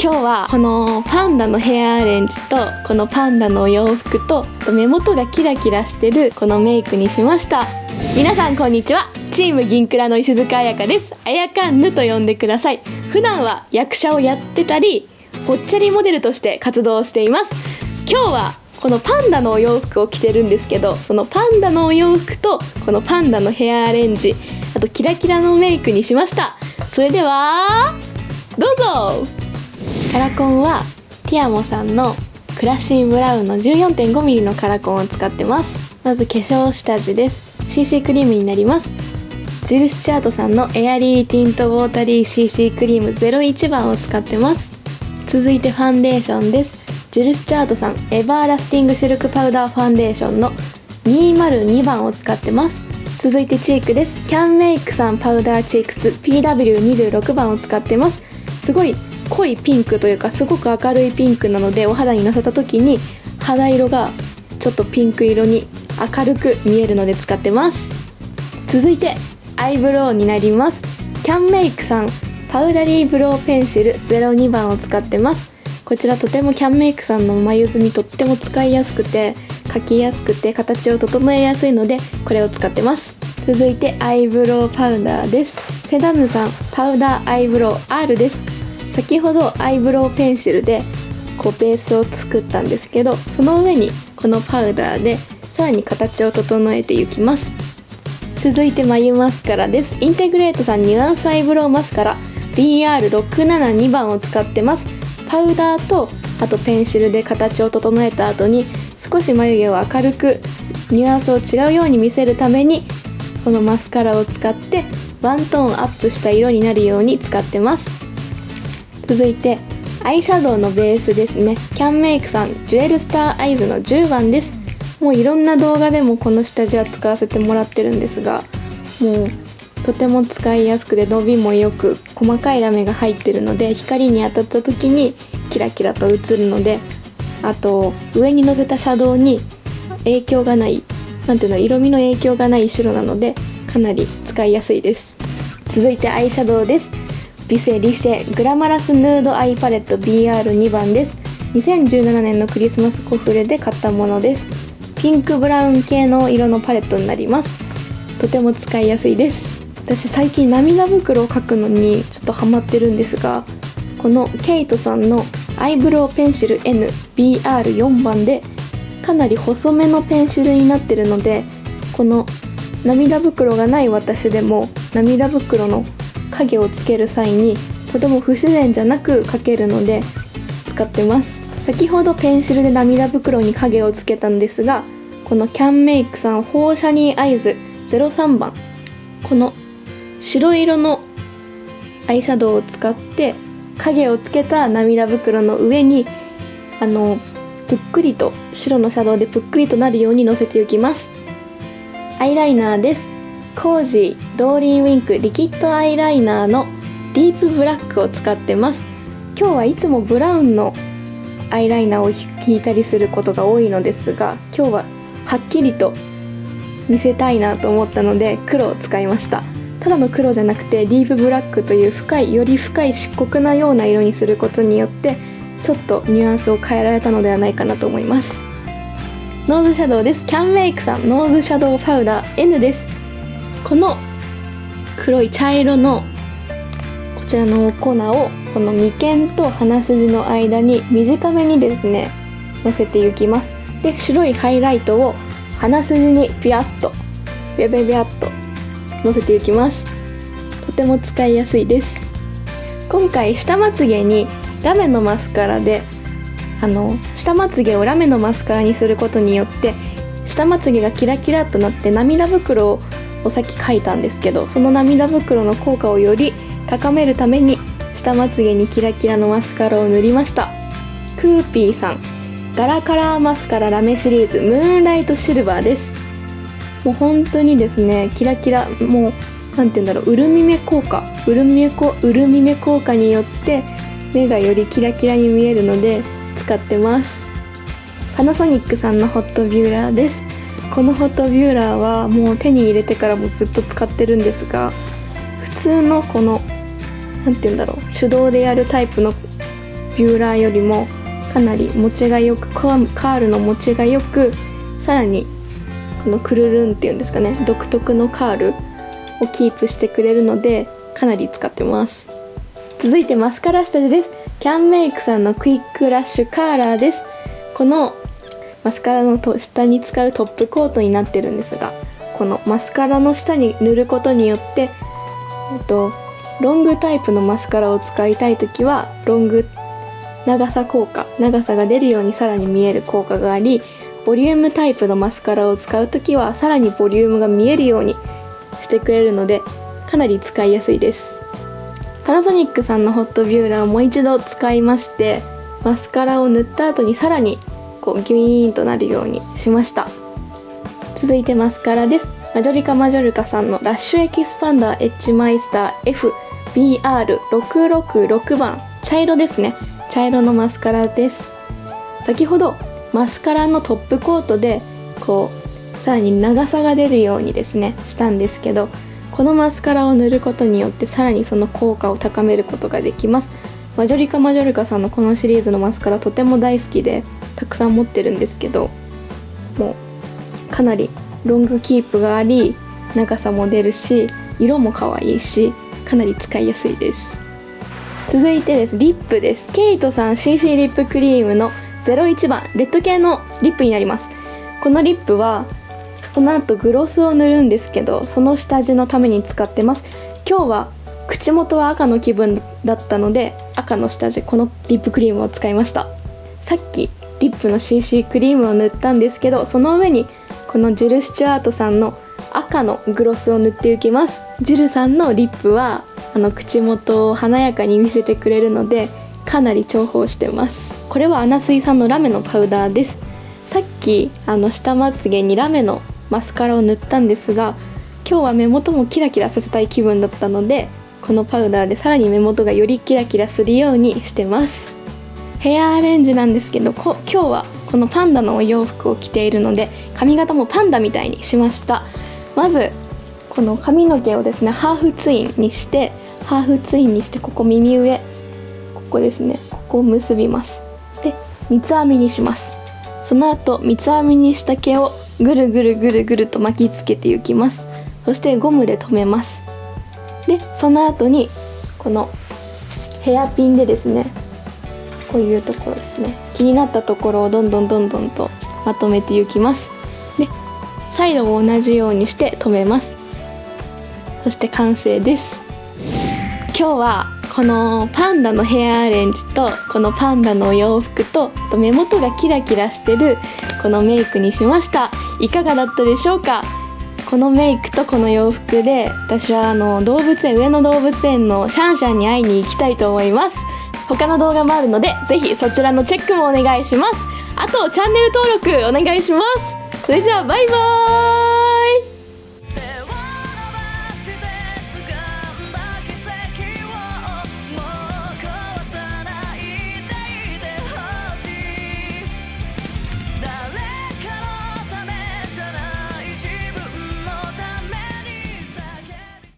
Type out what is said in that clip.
今日はこのパンダのヘアアレンジとこのパンダのお洋服と目元がキラキラしてるこのメイクにしました。皆さんこんにちは。チーム銀クラの石塚彩香です。あやかんぬと呼んでください。普段は役者をやってたりぽっちゃりモデルとして活動しています。今日はこのパンダのお洋服を着てるんですけど、そのパンダのお洋服とこのパンダのヘアアレンジ、あとキラキラのメイクにしました。それではどうぞ。カラコンはティアモさんのクラシーブラウンの 14.5mm のカラコンを使ってます。まず化粧下地です。 CC クリームになります。ジルスチャートさんのエアリーティントウォータリー CC クリーム01番を使ってます。続いてファンデーションです。ジルスチャートさんエバーラスティングシルクパウダーファンデーションの202番を使ってます。続いてチークです。キャンメイクさんパウダーチークス PW26 番を使ってます。すごい濃いピンクというかすごく明るいピンクなので、お肌にのせた時に肌色がちょっとピンク色に明るく見えるので使ってます。続いてアイブロウになります。キャンメイクさんパウダリーブロウペンシル02番を使ってます。こちらとてもキャンメイクさんの眉墨とっても使いやすくて描きやすくて形を整えやすいのでこれを使ってます。続いてアイブロウパウダーです。セダムさんパウダーアイブロウ R です。先ほどアイブロウペンシルでベースを作ったんですけど、その上にこのパウダーでさらに形を整えていきます。続いて眉マスカラです。インテグレートさんニュアンスアイブロウマスカラ BR672 番を使ってます。パウダーとあとペンシルで形を整えた後に少し眉毛を明るくニュアンスを違うように見せるためにこのマスカラを使ってワントーンアップした色になるように使ってます。続いてアイシャドウのベースですね。キャンメイクさんジュエルスターアイズの10番です。もういろんな動画でもこの下地は使わせてもらってるんですが、もうとても使いやすくて伸びもよく細かいラメが入ってるので光に当たった時にキラキラと映るので、あと上にのせたシャドウに影響がない、色味の影響がない白なのでかなり使いやすいです。続いてアイシャドウです。ビセリシェグラマラスヌードアイパレット BR2 番です。2017年のクリスマスコフレで買ったものです。ピンクブラウン系の色のパレットになります。とても使いやすいです。私最近涙袋を描くのにちょっとハマってるんですが、このケイトさんのアイブロウペンシル N BR4 番でかなり細めのペンシルになってるので、この涙袋がない私でも涙袋の影をつける際にとても不自然じゃなく描けるので使ってます。先ほどペンシルで涙袋に影をつけたんですが、このキャンメイクさんホーシャニーアイズ03番、この白色のアイシャドウを使って影をつけた涙袋の上にぷっくりと白のシャドウでぷっくりとなるようにのせていきます。アイライナーです。コージードーリーウィンクリキッドアイライナーのディープブラックを使ってます。今日はいつもブラウンのアイライナーを引いたりすることが多いのですが、今日ははっきりと見せたいなと思ったので黒を使いました。ただの黒じゃなくてディープブラックというより深い漆黒なような色にすることによってちょっとニュアンスを変えられたのではないかなと思います。ノーズシャドウです。キャンメイクさんノーズシャドウパウダー N です。この黒い茶色のこちらの粉をこの眉間と鼻筋の間に短めにですねのせていきます。で白いハイライトを鼻筋にビャッとビャビャビャッとのせていきます。とても使いやすいです。今回下まつげにラメのマスカラで下まつげをラメのマスカラにすることによって下まつげがキラキラとなって涙袋をさっき描いたんですけど、その涙袋の効果をより高めるために下まつげにキラキラのマスカラを塗りました。クーピーさんガラカラーマスカララメシリーズムーンライトシルバーです。もう本当にですねキラキラ、もうウルミ目効果によって目がよりキラキラに見えるので使ってます。パナソニックさんのホットビューラーです。このホットビューラーはもう手に入れてからもずっと使ってるんですが、普通のこの手動でやるタイプのビューラーよりもかなり持ちがよく、カールの持ちがよく、さらにこのクルルンっていうんですかね、独特のカールをキープしてくれるのでかなり使ってます。続いてマスカラ下地です。キャンメイクさんのクイックラッシュカーラーです。このマスカラの下に使うトップコートになってるんですが、このマスカラの下に塗ることによって、ロングタイプのマスカラを使いたいときはロング長さが出るようにさらに見える効果があり、ボリュームタイプのマスカラを使うときはさらにボリュームが見えるようにしてくれるのでかなり使いやすいです。パナソニックさんのホットビューラーをもう一度使いまして、マスカラを塗った後にさらにこうギュイーンとなるようにしました。続いてマスカラです。マジョリカさんのラッシュエキスパンダーエッジマイスター FBR666 番、茶色ですね。茶色のマスカラです。先ほどマスカラのトップコートでこうさらに長さが出るようにですねしたんですけど、このマスカラを塗ることによってさらにその効果を高めることができます。マジョリカさんのこのシリーズのマスカラとても大好きでたくさん持ってるんですけど、もうかなりロングキープがあり、長さも出るし色も可愛いしかなり使いやすいです。続いてです、リップです。ケイトさん CC リップクリームの01番レッド系のリップになります。このリップはこの後グロスを塗るんですけど、その下地のために使ってます。今日は口元は赤の気分だったので赤の下地、このリップクリームを使いました。さっきリップの CC クリームを塗ったんですけど、その上にこのジル・スチュアートさんの赤のグロスを塗っていきます。ジルさんのリップは口元を華やかに見せてくれるのでかなり重宝してます。これはアナスイさんのラメのパウダーです。さっき下まつげにラメのマスカラを塗ったんですが、今日は目元もキラキラさせたい気分だったので、このパウダーでさらに目元がよりキラキラするようにしてます。ヘアアレンジなんですけど、今日はこのパンダのお洋服を着ているので髪型もパンダみたいにしました。まずこの髪の毛をですねハーフツインにしてここ耳上、ここですね、ここを結びます。で三つ編みにします。その後三つ編みにした毛をぐるぐると巻きつけていきます。そしてゴムで留めます。でその後にこのヘアピンでですね、こういうところですね、気になったところをどんどんとまとめていきます。でサイドも同じようにして留めます。そして完成です。今日はこのパンダのヘアアレンジとこのパンダのお洋服と目元がキラキラしてるこのメイクにしました。いかがだったでしょうか。このメイクとこの洋服で私は上野動物園のシャンシャンに会いに行きたいと思います。他の動画もあるのでぜひそちらのチェックもお願いします。あとチャンネル登録お願いします。それじゃあバイバーイ。